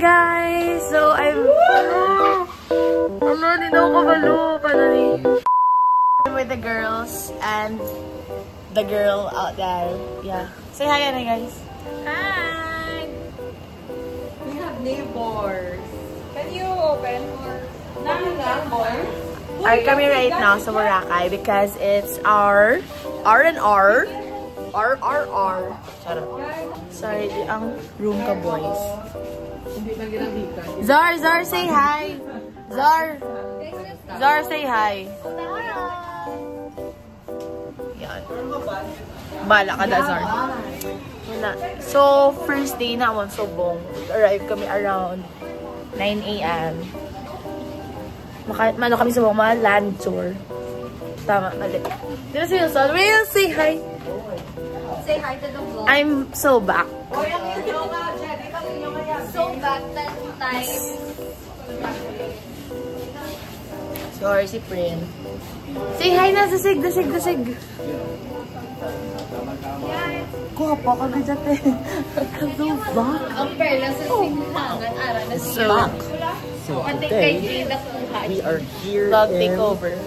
guys! So, I'm with the girls and the girl out there. Yeah. Say hi, Anna, guys. Hi! We have neighbors. Can you open or neighbors? Are kami right now sa Boracay because it's our R&R. RRR. Charot. Sorry, ang room ka, boys. Zar, say hi. Zar, say hi. Yan. Bala ka da, Zar. Wala. So, first day na ako sa Sobong. Arrive kami around 9 AM. Mano kami sa mga land tour. Tama, mali. Dito si Wilson. Will, say hi. Say hi to the vlog. I'm so back. So back that time. Sorry, si Prin. Say hi na, dasig. Kuha pa ka na dati. So back. Ang perla sa singhangan, ara na So back. So today, we are here Vlog in takeover.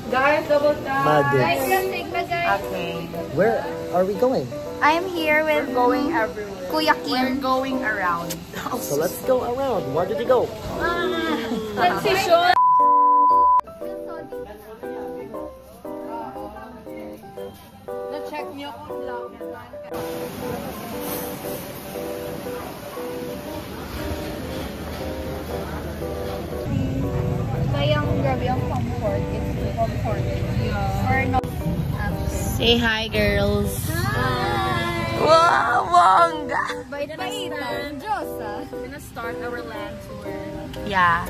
Guys, double tap. Maddox. Okay. Where are we going? I'm here with Going everywhere. Kuya Kim. We're going around. So let's go around. Where did you go? Let's see Sean. Na-check niyo kung vlog. Kayang grabe ang comfort. It's comfort. Yeah. Or no. Say hi, girls. Hi! Wow, bongga! Bait-baitan. Diyos, ah. We're gonna start our land tour. Yeah.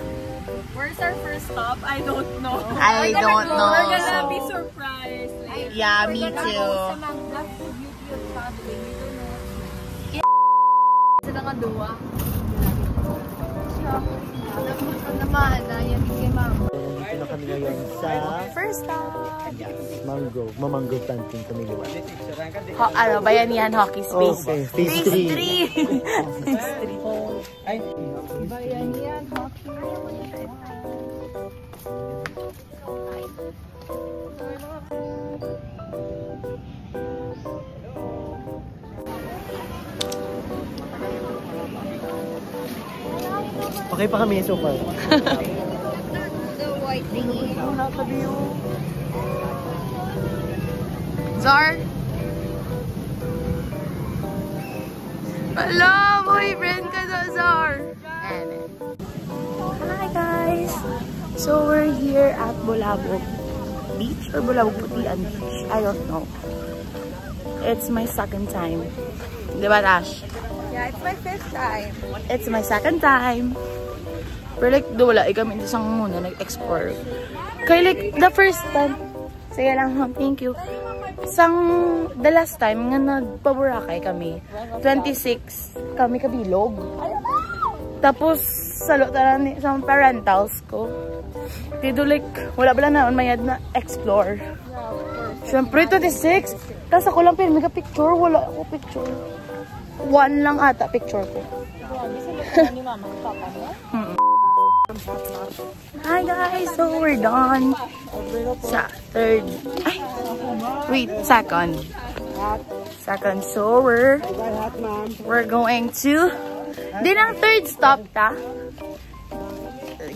Where's our first stop? I don't know. I don't know. We're gonna be So. surprised. Like, Yeah, me That's too. the beauty of traveling. We don't know. sila nga duwa. Naman na yan kay mama. Dito na kami ngayon sa First stop. Mamangrove planting kami liwan. Bayanihan Hockey Space. Okay, Phase 3. Phase 3. Bayanihan, hockey. Okay pa kami so far. The white thingy. Zar? Hello, boyfriend ka na, Zar. Hi, guys. So, we're here at Bulabog Beach or Bulabog Putian Beach. I don't know. It's my second time. Diba, Tash? Yeah, it's my 5th time. It's my second time. Pero like, wala. Kami isang muna nag-explore. Kaya like, the first time. Sige lang, thank you. The last time nga nagpa-Boracay kami. 26 kami kabilog. Tapos, salot na ni sa parentals ko. Dito like, wala pala na mayad na explore. Siyempre, 26. Tapos ako lang pinag picture. Wala ako picture. 1 lang ata picture ko. Hi guys, so we're done sa third. Ay, wait, second. So we're going to. Din ang third stop ta.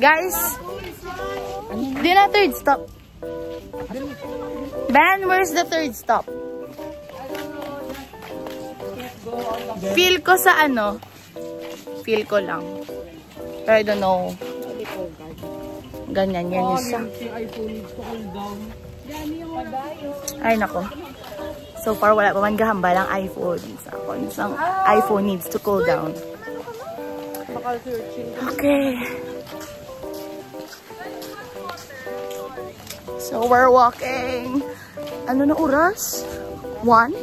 Guys, din ang third stop. Ben, where's the third stop? Feel ko sa ano? Feel ko lang. Pero I don't know. Ganyan, yan yung sa. Ay, nako. So far, wala pa man gahambal ang iPhone. Isang iPhone needs to cool down. Okay. So, we're walking. Ano na oras? 1?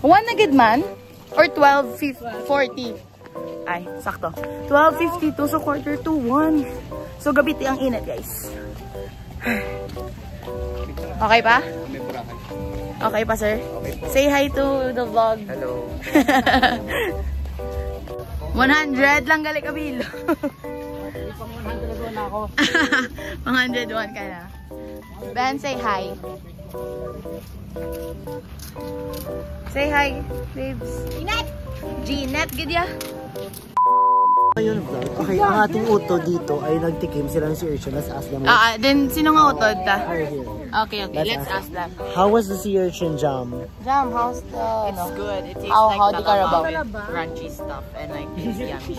1 na good man? Or 12:40? Ay, sakto. 12:52, so 1:45. So, gabi ang init, guys. Okay pa? Okay pa, sir? Say hi to the vlog. Hello. 100 lang gali kabilo. Pang 101 ako. 101 ka na. Ben, say hi. Say hi, babes. Ginette, gidya. Ayun, vlog. Okay, ang ating uto dito ay nagtikim sila ng sea urchin. Let's ask them. Then sino nga utod ta? Are here. Okay, let's ask them. How was the sea urchin jam? Jam, how's the... It's good. It tastes How like the Carabao? with crunchy stuff and like it's yummy.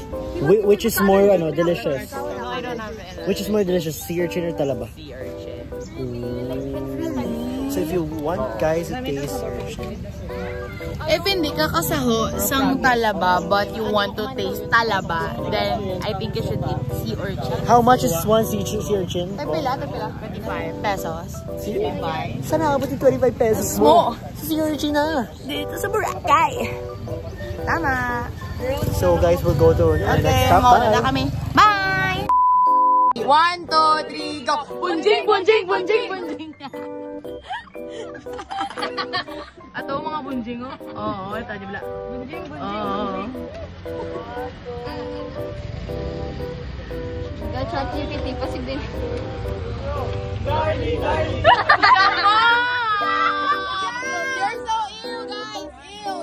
Which is more delicious? No, I don't have it. Which is more delicious, sea urchin or talaba? Sea urchin. So if you want guys to taste sea urchin, If hindi ka kasaho sang talaba but you want to taste talaba, then I think you should eat sea urchin. how much is one sea urchin? Pila? 25 pesos. Saan nakabot yung 25 pesos Mo! Sa sea urchin na. Dito sa Boracay. Tama. So guys, we'll go to our next Okay, stop. mauna na Bye! kami. Bye! 1, 2, 3, go! Bunjing, bunjing, bunjing, bunjing! Ato mga bunjing, oh. Oo, ito, di ba? Bunjing, bunjing, bunjing. Chat GPT pa si din. You're so ill, guys!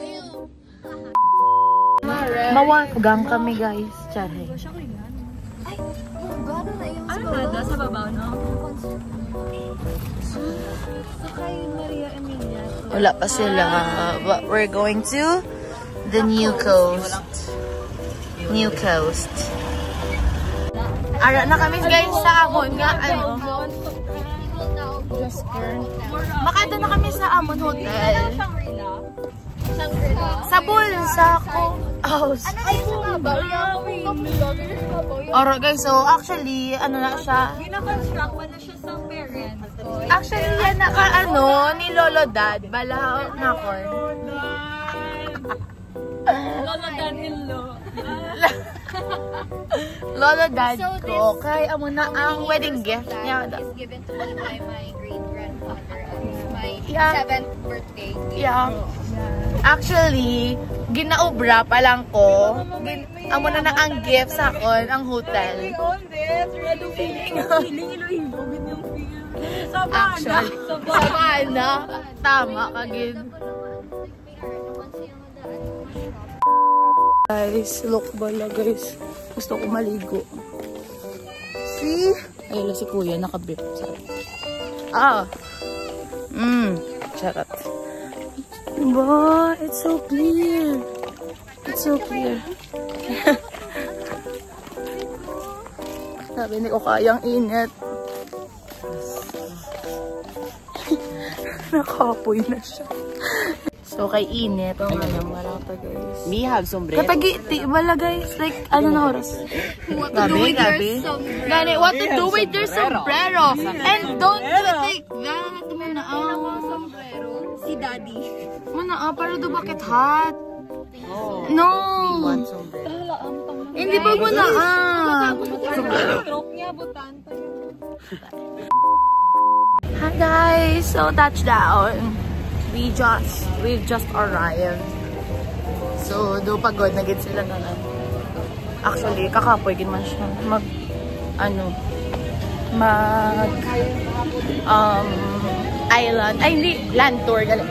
Ill. Mawagang kami, guys. Charay. Gano'n na yung Ano na? Sa babaw, no? Saka yung Maria Emilia. Wala pa sila. But we're going to the New Coast. New Coast. Ara na kami, guys, sa Amon nga. Ano? Makada na kami sa Amon Hotel. Sa bulsa ko. House. Alright guys, so actually, ano na siya? Gina-construct pa na siya sa parents. Actually, yan naka ni Lolo Dad. Bala na ko. Lolo Danilo. Lolo Dad ko. Kay amo na ang wedding gift niya. Is given to me by my great-grandfather on my Yeah. 7th birthday. Yeah. Actually, ginaobra pa lang ko. Amo na ang gift sa akon, ang hotel. Feeling Iloilo. Ganyang feel. Actually, Sabana. Tama ka gid. Guys, look bala guys. Gusto ko maligo. See? Ayun si kuya, naka-brief. Charot. Wow, it's so clear. It's so clear. Sabi ni ko kayang init. Nakapoy na siya. So, kay init. Ang wala pa guys. Me have sombrero. Kapag wala guys, like, ano na oras? Gabi. Gani, what to do with your sombrero? And don't do it like that. Muna, Si Daddy. Muna, para do bakit hot? No. Hindi ba muna, Stroke niya, butan pa yun. Hi guys, so touchdown. We just arrived. So, do pagod na gid sila na. Actually, kakapoy gid man siya island. Ay, hindi. Land tour. Gali.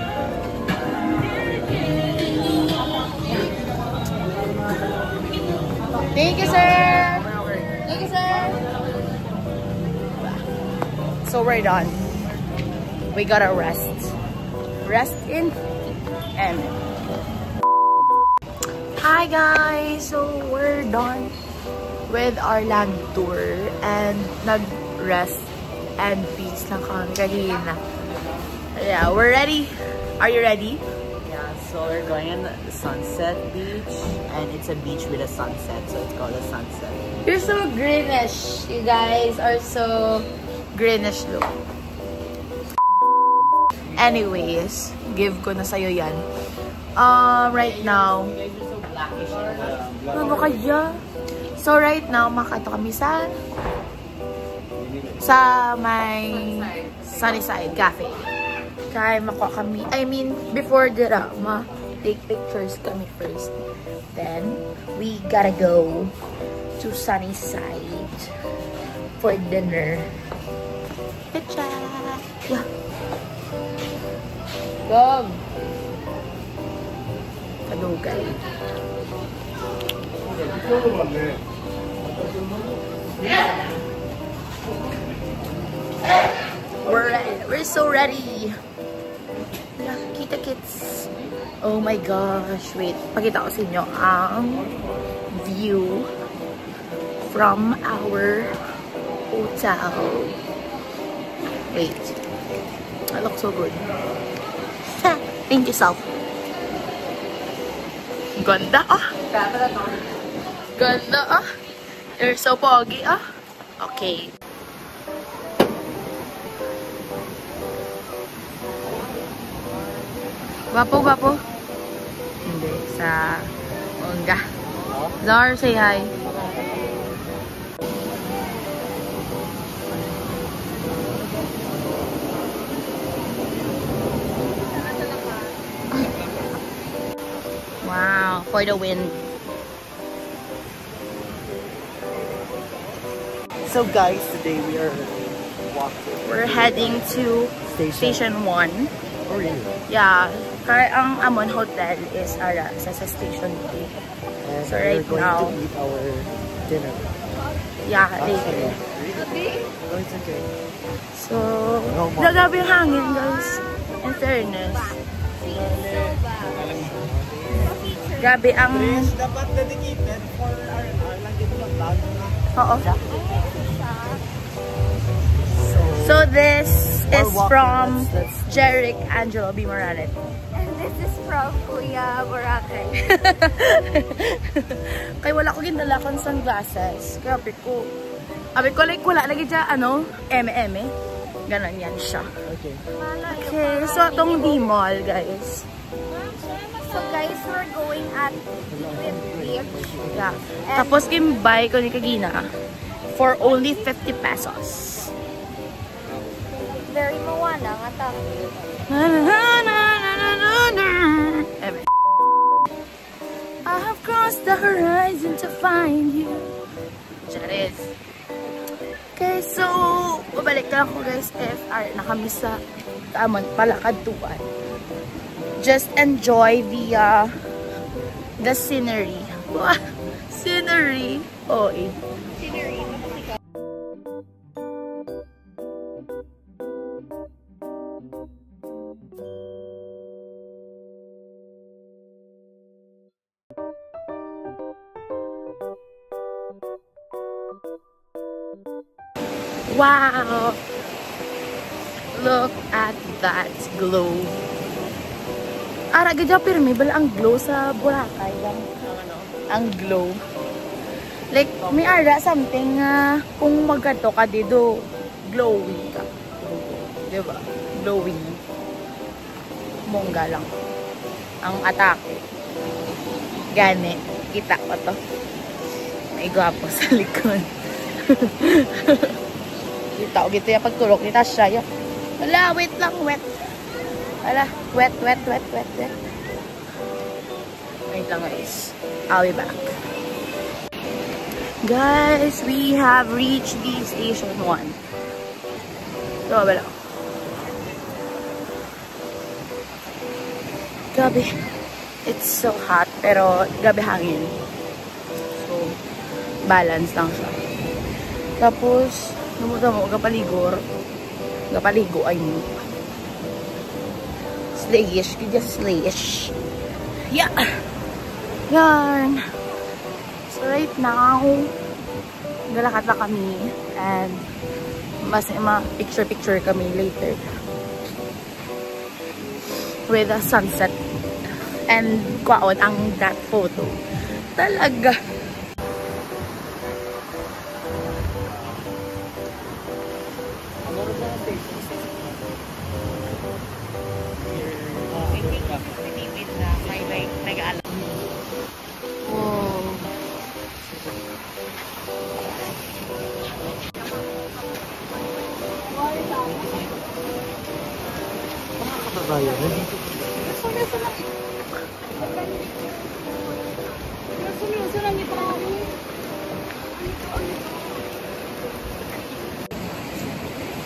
Thank you, sir. Thank you, sir. So, we're done. We gotta rest. Rest in and hi guys, so we're done with our land tour and nag-rest and peace lang kami kanina. Yeah, we're ready. Are you ready? Yeah, so we're going on the Sunset Beach, and it's a beach with a sunset, so it's called a sunset. You're so greenish. You guys are so greenish look. Anyways, give ko na sa'yo yan. Right now, ano kaya? So right now, makato kami sa may Sunnyside Cafe. Kaya makuha kami, before drama, Take pictures kami first. Then, we gotta go to Sunnyside for dinner. Picture! Yeah. Go! Kalugal. We're so ready. Yeah, kita-kits. Oh my gosh. Wait, pakita ko sa inyo ang view from our hotel. Wait. That looks so good. Thank you, Sal. Ganda, ah. Ganda, ah. You're so pogi, ah. Okay. Gwapo. Hindi, sa Onga. Zar, say hi. Wow, for the win. So guys, today we are walking. We're heading to Station 1. Oh really? Yeah, ang Amon Hotel is sa Station 2. And So right we're going now, to eat our dinner. yeah, later. Oh, it's okay. So, nagabi yung hangin, guys. In fairness. Grabe ang... Dapat dedicated for R&R lang dito lang vlog. Oo. So, this is from Jeric Angelo B. Morales. And this is from Kuya Boracay. Kaya wala ko ginala kong sunglasses. Grabe ko. Sabi ko, like, wala lagi dyan, eme-eme. Ganon yan siya. Okay. Okay, so itong D-Mall, guys. So guys, we're going at Whip Beach. Yeah. Tapos kimbay ko ni Kagina for only 50 pesos. Very Moana nga ta. I have crossed the horizon to find you. Charis. Okay, so babalik na ako guys FR na kami sa Tamon Palakadtuan. Just enjoy the scenery. Wow, scenery. Oh, Scenery. wow. Look at that glow. Ara gadya pirmi bala ang glow sa Boracay lang. Ang glow. Like may ara something kung magato ka dito glowing ka. Diba? Glowing. Bongga lang. Ang atake. Gani. Kita ko to. May gwapo sa likod. Kita ko gito yung pagtulog. Kita siya. Wala, wait lang, wet. Wala, wet. Wait lang guys. I'll be back. Guys, we have reached the Station 1. So, wala. Grabe. It's so hot, pero grabe hangin. So, balance lang siya. Tapos, mo kapaligo ay mo. Slayish. Just slayish. Yeah. Yarn. So, right now, galakad na kami. And, mas picture kami later. With the sunset. And, kwaon ang that photo. Talaga.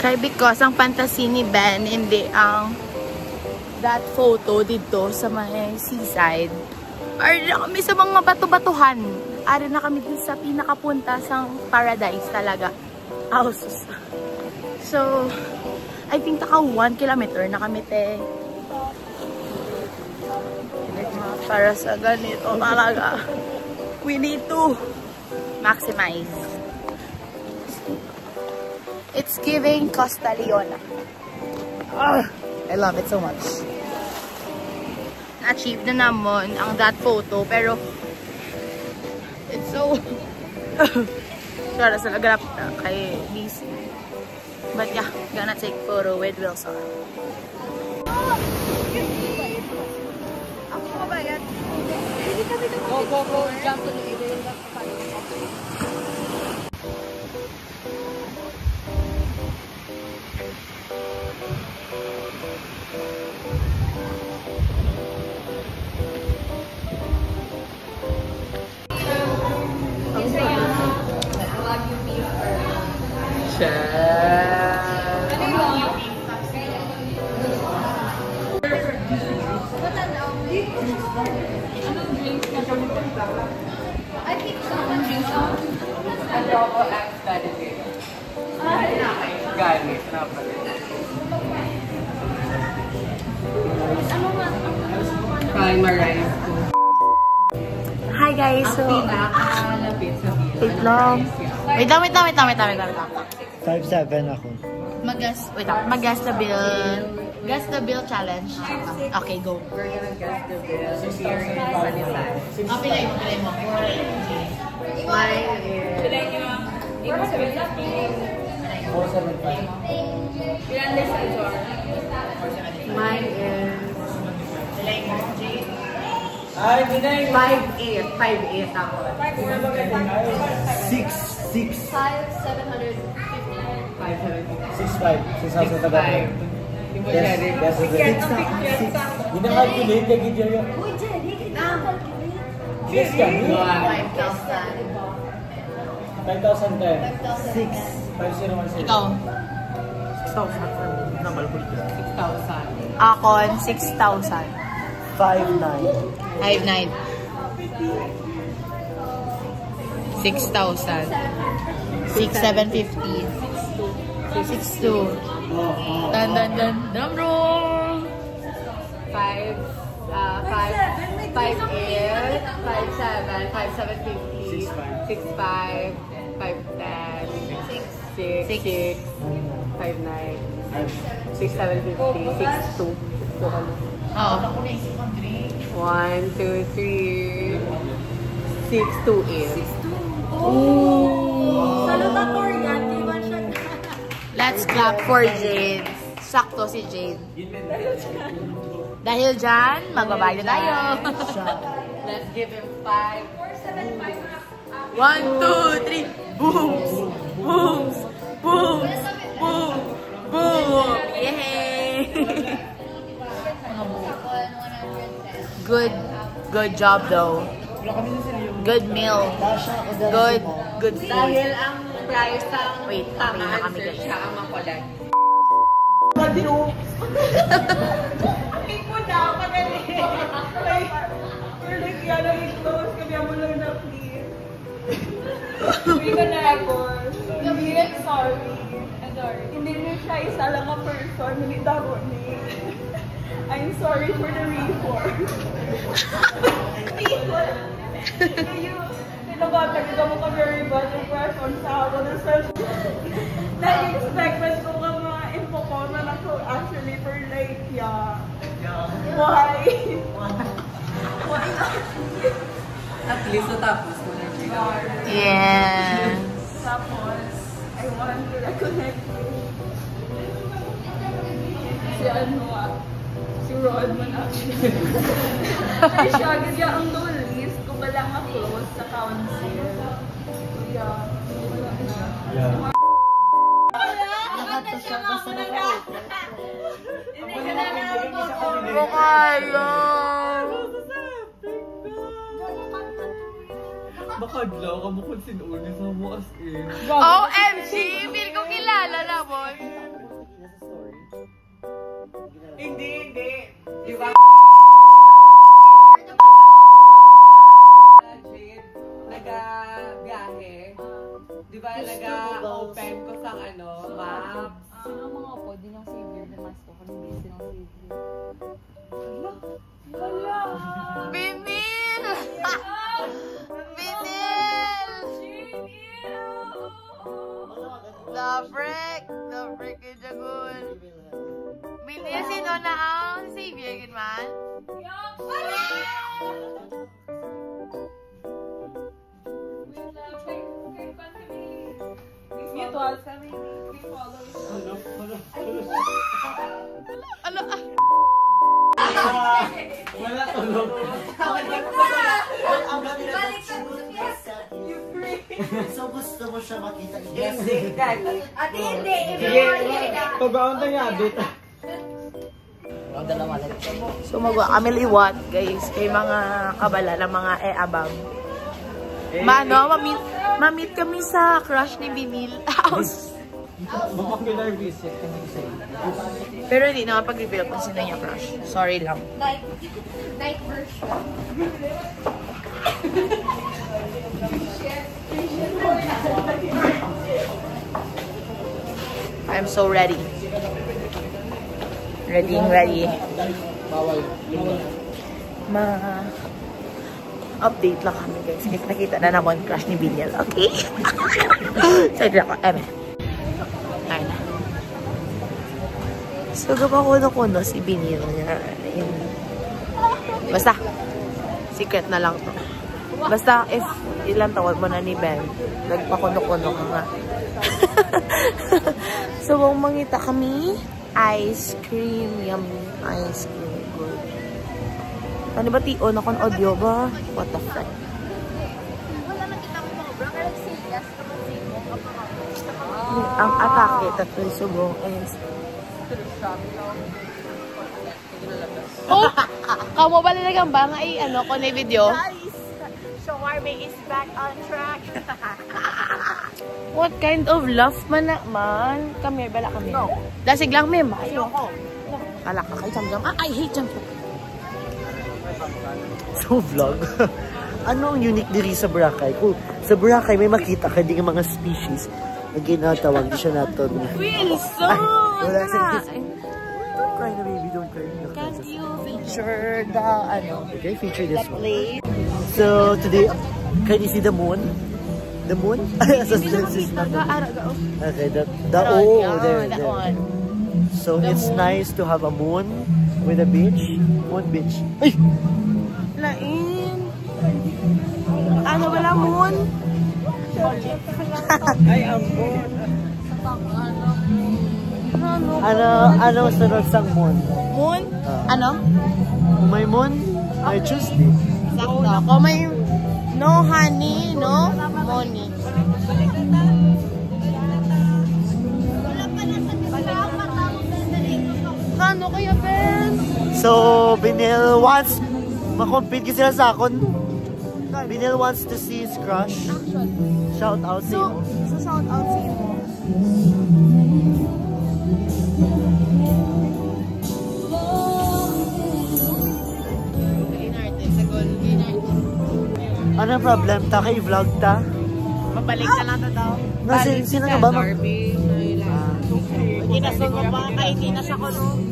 Kay because ang fantasy ni Ben, hindi ang that photo dito sa may seaside. Ari na kami sa mga bato-batuhan. Ari na kami dun sa pinakapunta sa paradise talaga. Houses. So, I think taka 1 kilometer na kami te. Para sa ganito talaga. We need to maximize. It's giving Costa Leona. I love it so much. Na-achieve na naman ang that photo, pero it's so para sa nagrap na kay Disney. But yeah, gonna take photo with Wilson. Ako ba ba yan? Hindi kami Go, jump to the I think someone drinks out. Adobo and spaghetti. Garnish na pala. Primarize ko. Hi guys, so Pinakalapit sa wait lang. Wait lang. 5'7" ako. Mag-guess the bill. Guess the bill challenge. Okay, go. We're gonna guess the bill. Here in Palisan. Pilay mo. Mine is... Pilay nyo. 475. Ilan this is Mine is... Ay, Dinay! 5'8". 5'8" ako. 6'6". 5,750. 6'5". 6,000 taga. Yes, yes. Hindi na calculate, kaya gidya yun. Uy, Jenny, kita calculate. Yes, yan. 5,000. 5,000 tayo. Ikaw. 5,016. 6,000. 6,000. Akon, 6,000. 5,900. 5,900. 6,000. 6,750. 6,200. Dun roll. 5'8", 5'7", 5'7", 6'5", 5'10", 6'6", 5'9", 6'7", 6'2". Oo. 1, 2, 3, 6, 2, 8. Salutatorian, di ba siya? Let's clap for Jade. Sakto si Jade. Dahil dyan, magbabayad tayo. Let's give him 5. 1, 2, 3. Booms! Booms! Booms! Boom! Boom! Yay! Good job though. Good meal. Good food. Dahil ang price ang Wait, tama na kami answer guys. siya ang makulat. Hindi niya siya isa lang a person, hindi dapat ni. I'm sorry for the reform. Tinabatan ka mo ka very bad impression sa ako na self. Na-expect ko ka mga info ko na ako actually for like, yeah. Why? Why not? At least natapos mo na siya. Yes. Tapos, I want to reconnect you. Si si Rodman actually. Ay siya, ganyan ang low list kung ba lang close sa council. So yeah, wala na. Yeah. Bakadla ka mo kung sinuli sa mo as in. OMG! Feel ko kilala na, boy. ba? Nag-biyahe. Di ba nag-open ko sa maps? Sino mga po? Di nang savior na mas ko. Kung hindi silang savior. Binil! Binil! The break kay Jagun. Binil, sino na ang savior, man? Mutuals kami. Ano? Wala tulog. So gusto mo siya makita? Yes. Ate, hindi. Pag-aon tayo abit. So magwa kami liwat, guys. Kay mga kabala ng mga abab. Mamit kami sa crush ni Binil house. Popular visit. Pero hindi naman pag-reveal kung sino niya crush. Sorry lang. Night version. I'm so ready. Ready. Update lang kami, guys. If nakita na naman crush ni Binil, okay? Sige ako, ayun na. So, gabakuno-kuno si Binil niya. Basta, secret na lang to. Basta, if ilang tawag mo na ni Ben, nagpakuno-kuno ka nga. So, kung mangita kami, ice cream, yummy ice cream. Good. Ano ba tiyo? Nakon audio ba? What the fuck? Wala nakita ko mga bro. Kaya say yes naman say mo. Ang atake, tatlo subong. Ayun. Oh! Kamo ba nilagang ba nga ko na video? Guys, Shawarma is back on track. What kind of love man na man? Come here, bala kami. No. Dasig lang, mem. Ayoko. Kala ka kay Jam Jam. I hate Jam Jam. So vlog. Ano ang unique diri sa Boracay? Kung sa Boracay may makita ka din mga species na ginatawag di siya nato. Wilson! Wala siya. Don't cry na baby, don't cry. Can't you feature the Okay, feature this one. plate? So today, can you see the moon? The moon? Hindi na makita. Okay, there. That one. So it's nice to have a moon with a beach. Moon beach. Ay! Lain. Ano wala moon? Ay, ang moon. Ano sunod sa moon? Moon? Ano? Kung may moon, may Tuesday. Sakto. Kung may no honey, no money. Ano kaya, Ben? So, Binil wants makompete sila sa akon. Binil wants to see his crush. Shout out to you. So shout out sa imo. Ano ang problem? Ta kay vlog ta? Mabalik na lang daw. Sino nga ba? Kinasong mo pa, kainin na siya ko, no?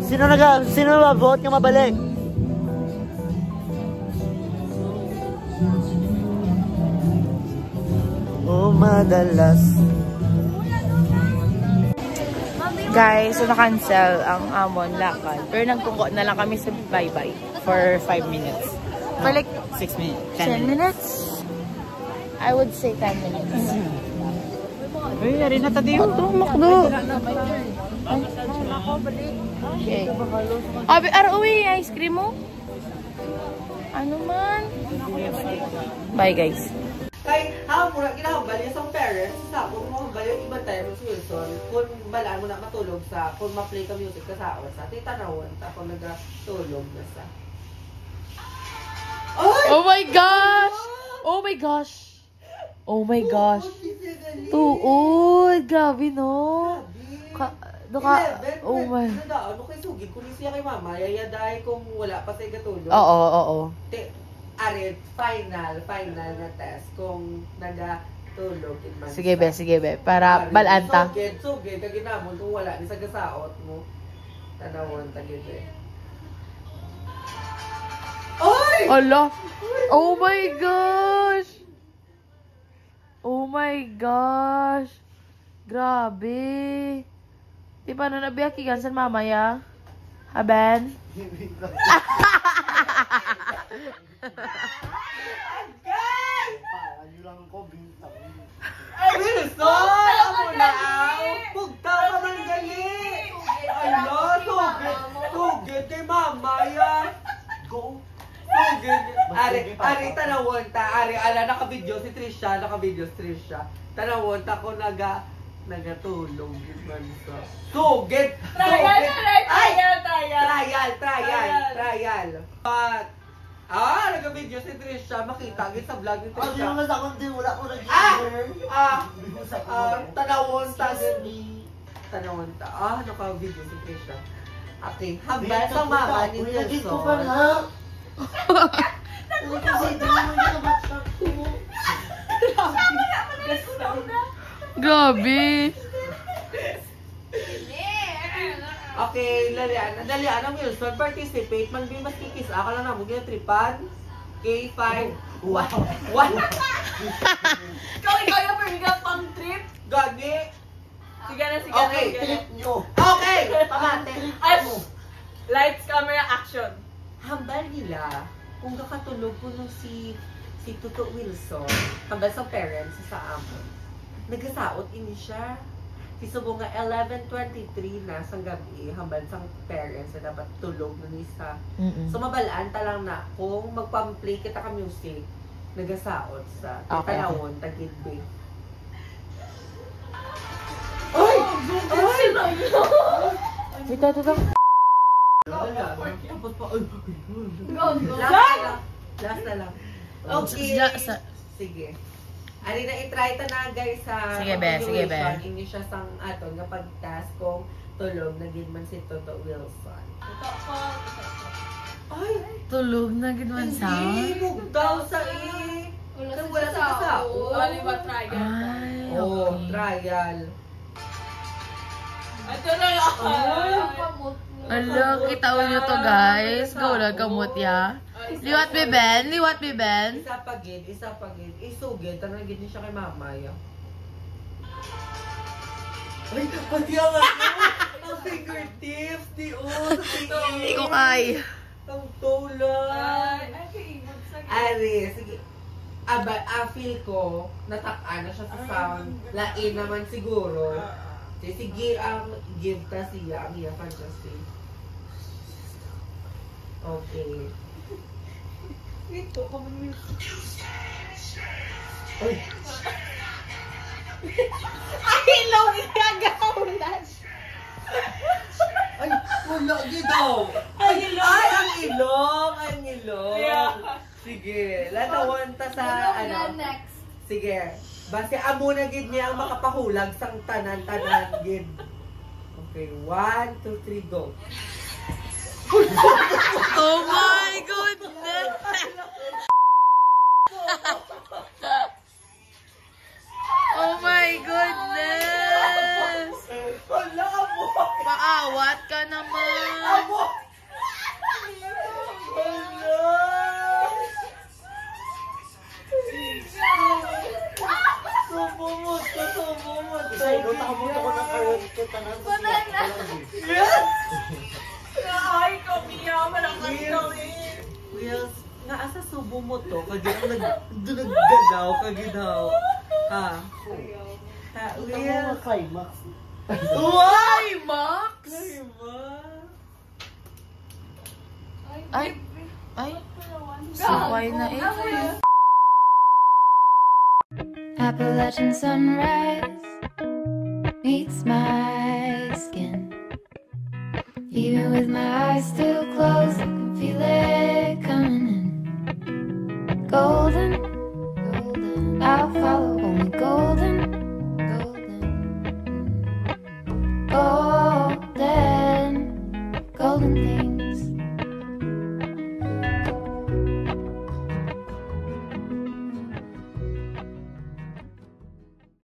Sino ba vote nga mabalik? Oh, madalas. Guys, so na-cancel ang Amon lakad. Pero nagtungko na lang kami sa bye-bye for 5 minutes. For like 6 minutes. 10 minutes? I would say 10 minutes. Uy, yari na tayo. Ito, makdo. Okay. Abi, uwi, ice cream mo? Ano man? Bye, guys. Kay, mura kinahambal yung isang parents, sa kung mahambal yung ibang tayo sa Wilson, kung balaan mo na matulog sa, kung ma-play ka music ka sa awas, sa titanawan, tapos nag-tulog na sa. Oh my gosh! Oh my gosh! Oh my gosh! Tuod! Grabe, no? Duka, 11, oh my. Ano kay sugid kung siya kay mama, yayaday kung wala pa sa gatulog. Oo. Arit, final na test kung nagatulog in man. Sige be. Para balanta. Sugid, kaginamon kung wala ni sa gasaot mo. Tanawon, tagid eh. Oy! Ala! Oh my gosh! Oh my gosh! Grabe! Di pa na nabiyakigan sa mamaya? Haben? Ano lang ko, bintang. Wilson! Ako na! Pugtaw ka man gali! Ano? Sugid kay mama yan! Go! Sugid! Ari, tanawon ta. Ari, naka-video si Trisha. Tanawon ta ko nagatulog. Sugid! Trial! But, naka-video si Trisha. Makita agad sa vlog ni Ano Trisha. naman sa kundi, wala ko nag-giver. Tanawon ta. Naka-video si Trisha. Okay, hambal sa mama ni Naging ko pa Wilson. nga. Kasi di mo yung kamatsak ko. Grabe! Okay, dalian ang Wilson. Participate. Man, di mas kikis. Ako lang na, mugin na tripan. K5. Wow. Ikaw yung pariga pang trip. Gagi. Sige na. Okay. Trip nyo. Okay. Pamate. Ay, lights, camera, action. Hambal nila, kung kakatulog ko nung si Tuto Wilson, hambal sa parents sa amon. Nagasaot ini siya. Si Subo nga 11:23 na sa gabi, hambal sa parents na dapat tulog nun isa. So mabalaan ta lang na kung magpa-play kita ka music, nagasaot sa tanawon tagidbe. Ay! Ito. Tapos pa, last na lang. Okay. Sige. Ari na i-try ta na guys sa Sige, be. Hindi siya sang ato nga pag-task kung tulog na gid man si Toto Wilson. Ay, Tulog na gid man sound? hindi mugdaw sa wala sa kasao. Wala ba trial? Ay, Oh, okay. trial. Ito na lang. Ala, kita nyo to guys. Gawala kamot ya. Liwat mi Ben. Isa pagid. Isugid, tanang gid ni siya kay mama ya. Ay, pati ang ang fingertips, di Hindi ko kay. Ang tulad. Ay, kaibot sa Ari, sige. Feel ko, natak-an na siya sa sound. Lain naman siguro. Sige, give ta siya, ang iya fantasy. Okay. Ito, kami. Ay! Ay, ilaw igagawlan. Ay, wala gito! Ang ilong! Yeah. Sige, latawan ta sa Next. Sige. Basta amo na gid niya ang makapahulag sang tanan-tanan gid. Okay, 1, 2, 3, go. Oh my goodness! Oh my goodness! Wala mo! Paawat ka naman! Amo! Wala! Sumumot ka! Isa, inutakot ako ng karoon ko. Tanan ko siya. Ay, kamiya. Walang gawin. Will, nga asa subo mo to? Kagin ang nagdunag-ganaw, kaginaw. Ha? Ha, Ito Will? mga climax. Why, Max? Ay. Saway na eh. Appalachian sunrise meets my skin. Even with my eyes still closed, I can feel it coming in. Golden